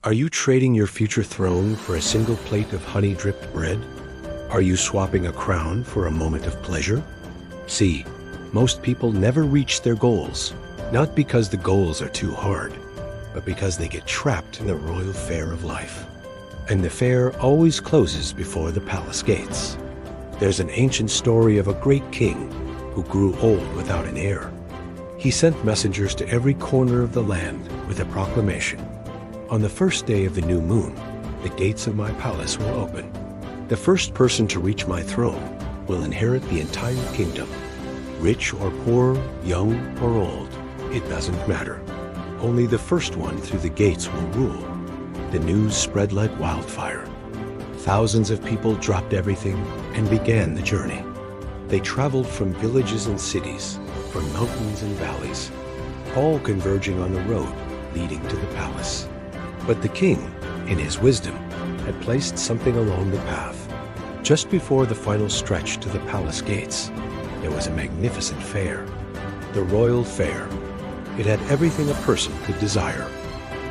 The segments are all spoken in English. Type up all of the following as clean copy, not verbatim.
Are you trading your future throne for a single plate of honey-dripped bread? Are you swapping a crown for a moment of pleasure? See, most people never reach their goals, not because the goals are too hard, but because they get trapped in the royal fair of life. And the fair always closes before the palace gates. There's an ancient story of a great king who grew old without an heir. He sent messengers to every corner of the land with a proclamation. On the first day of the new moon, the gates of my palace will open. The first person to reach my throne will inherit the entire kingdom. Rich or poor, young or old, it doesn't matter. Only the first one through the gates will rule. The news spread like wildfire. Thousands of people dropped everything and began the journey. They traveled from villages and cities, from mountains and valleys, all converging on the road leading to the palace. But the king, in his wisdom, had placed something along the path. Just before the final stretch to the palace gates, there was a magnificent fair. The royal fair. It had everything a person could desire.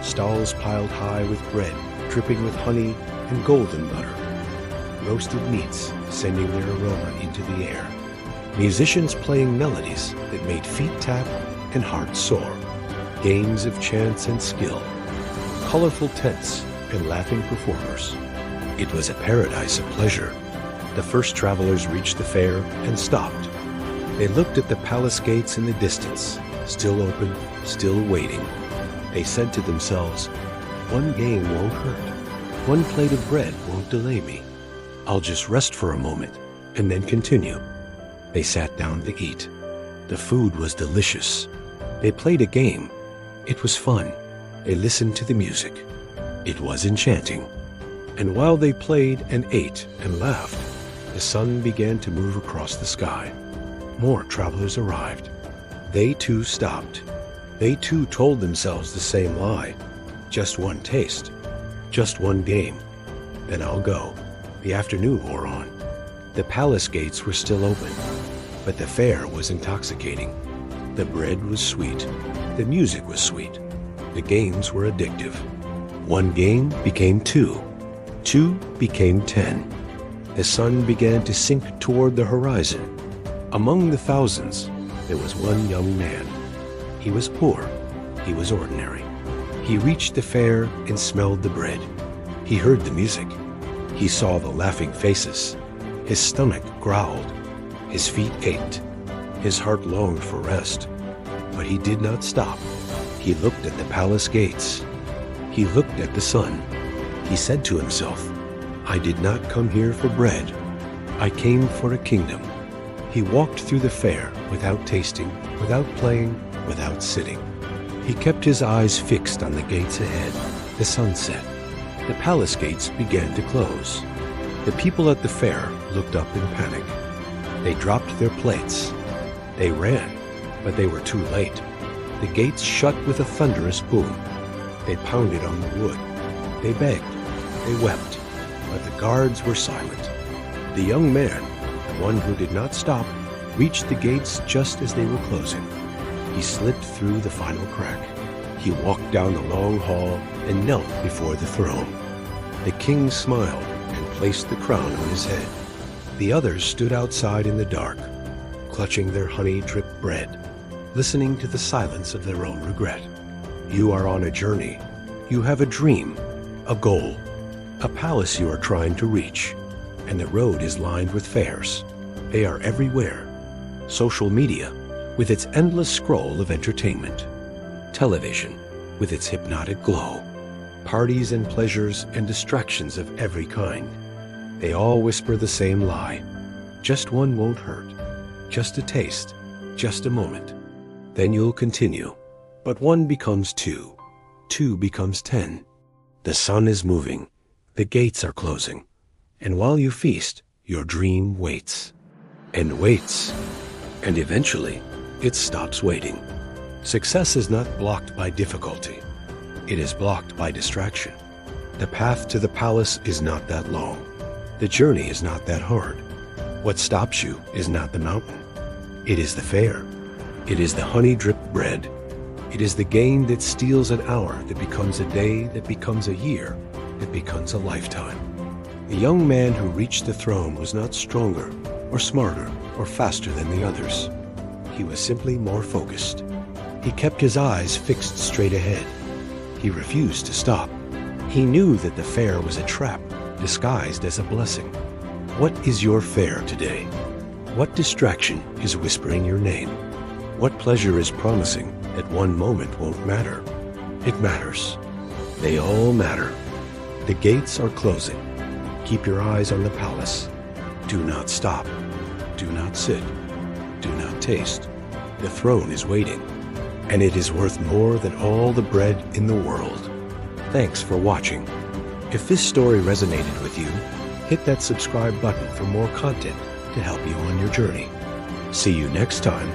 Stalls piled high with bread, dripping with honey and golden butter. Roasted meats sending their aroma into the air. Musicians playing melodies that made feet tap and hearts soar. Games of chance and skill. Colorful tents and laughing performers. It was a paradise of pleasure. The first travelers reached the fair and stopped. They looked at the palace gates in the distance, still open, still waiting. They said to themselves, "One game won't hurt. One plate of bread won't delay me. I'll just rest for a moment and then continue." They sat down to eat. The food was delicious. They played a game. It was fun. They listened to the music. It was enchanting. And while they played and ate and laughed, the sun began to move across the sky. More travelers arrived. They too stopped. They too told themselves the same lie. Just one taste. Just one game. Then I'll go. The afternoon wore on. The palace gates were still open, but the fair was intoxicating. The bread was sweet. The music was sweet. The games were addictive. One game became two. Two became 10. The sun began to sink toward the horizon. Among the thousands, there was one young man. He was poor. He was ordinary. He reached the fair and smelled the bread. He heard the music. He saw the laughing faces. His stomach growled. His feet ached. His heart longed for rest. But he did not stop. He looked at the palace gates. He looked at the sun. He said to himself, "I did not come here for bread. I came for a kingdom." He walked through the fair without tasting, without playing, without sitting. He kept his eyes fixed on the gates ahead. The sun set. The palace gates began to close. The people at the fair looked up in panic. They dropped their plates. They ran, but they were too late. The gates shut with a thunderous boom. They pounded on the wood. They begged. They wept. But the guards were silent. The young man, the one who did not stop, reached the gates just as they were closing. He slipped through the final crack. He walked down the long hall and knelt before the throne. The king smiled and placed the crown on his head. The others stood outside in the dark, clutching their honey-dripped bread, listening to the silence of their own regret. You are on a journey. You have a dream, a goal, a palace you are trying to reach, and the road is lined with fairs. They are everywhere. Social media, with its endless scroll of entertainment. Television, with its hypnotic glow. Parties and pleasures and distractions of every kind. They all whisper the same lie. Just one won't hurt. Just a taste. Just a moment. Then you'll continue. But one becomes two. Two becomes 10. The sun is moving. The gates are closing. And while you feast, your dream waits. And waits. And eventually, it stops waiting. Success is not blocked by difficulty. It is blocked by distraction. The path to the palace is not that long. The journey is not that hard. What stops you is not the mountain. It is the fair. It is the honey-dripped bread. It is the gain that steals an hour, that becomes a day, that becomes a year, that becomes a lifetime. The young man who reached the throne was not stronger, or smarter, or faster than the others. He was simply more focused. He kept his eyes fixed straight ahead. He refused to stop. He knew that the fare was a trap, disguised as a blessing. What is your fare today? What distraction is whispering your name? What pleasure is promising that one moment won't matter? It matters. They all matter. The gates are closing. Keep your eyes on the palace. Do not stop. Do not sit. Do not taste. The throne is waiting, and it is worth more than all the bread in the world. Thanks for watching. If this story resonated with you, hit that subscribe button for more content to help you on your journey. See you next time.